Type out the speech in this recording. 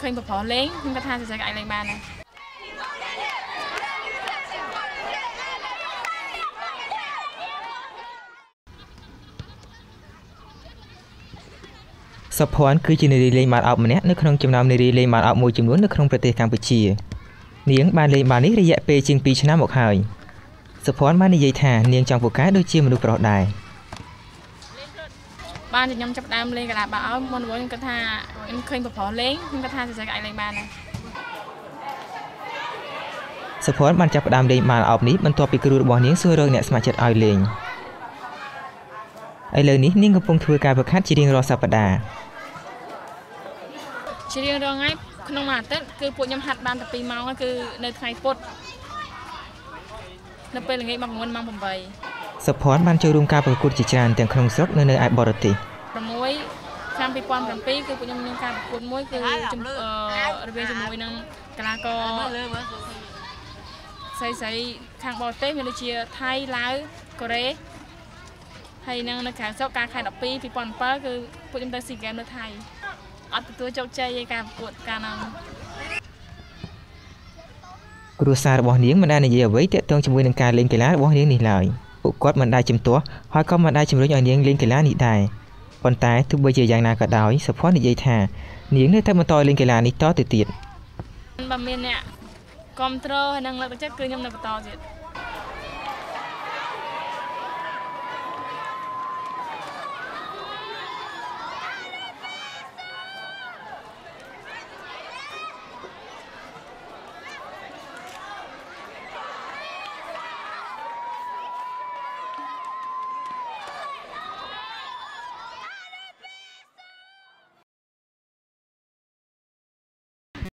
ឃើញប្រផលេងខ្ញុំគាត់ថាសរសើរក៏អាចលេងបានដែរសុភ័ណ្ឌគឺជានារីលេងបាល់ឱបម្នាក់នៅក្នុងចំណោមនារីលេងបាល់ឱបមួយចំនួននៅក្នុងប្រទេសកម្ពុជានាងបានលេងបាល់នេះរយៈពេលជាង2ឆ្នាំមកហើយសុភ័ណ្ឌបាននិយាយថានាងចង់ពូកែដូចជាមនុស្សប្រុសដែរបានខ្ញុំចាប់ដើមលេងកីឡាបាល់ឱបមុនខ្ញុំគាត់ថាខ្ញុំឃើញប្រផលេងខ្ញុំគាត់ថាសរសើរក៏អាចលេងបានដែរសុភ័ណ្ឌបានចាប់ផ្ដើមលេងបាល់ឱបនេះបន្ទាប់ពីគ្រូរបស់នាងសួររកអ្នកស្ម័គ្រចិត្តឲ្យលេងឥឡូវនេះនាងកំពុងធ្វើការហ្វឹកហាត់ជារៀងរាល់សប្តាហ៍ជារៀងរាល់ថ្ងៃក្នុងមួយអាទិត្យគឺពួកខ្ញុំហាត់បានតែ2ម៉ោងគឺនៅថ្ងៃពុធនៅពេលល្ងាចមក9ម៉ោង8សុភ័ណ្ឌបានចូលរួមការប្រកួតជាច្រើនទាំងក្នុងស្រុកនិងនៅឯបរទេស6ឆ្នាំ2007គឺពួកខ្ញុំមានការប្រកួតមួយគឺរវាងជាមួយនឹងកីឡាករស្រីខាងបរទេសមានដូចជាថៃឡាវកូរ៉េហើយនៅក្រៅស្រុកការខែ12 2007គឺពួកខ្ញុំទៅស៊ីហ្គេមនៅថៃអត់ទទួលជោគជ័យឯការប្រកួតកាលនោះគ្រួសាររបស់នាងមិនដែលនិយាយអ្វីទាក់ទងជាមួយនឹងការលេងកីឡារបស់នាងនេះឡើយពួកគាត់មិនដែលជំទាស់ហើយក៏មិនដែលជំរុញឲ្យនាងលេងកីឡានេះដែរប៉ុន្តែទោះបីជាយ៉ាងណាក៏ដោយសុភ័ណ្ឌនិយាយថានាងនៅតែបន្តលេងកីឡានេះតទៅទៀតបើមានអ្នកគ្រប់គ្រងហើយនឹងលើកទឹកចិត្តគឺខ្ញុំនៅបន្តទៀត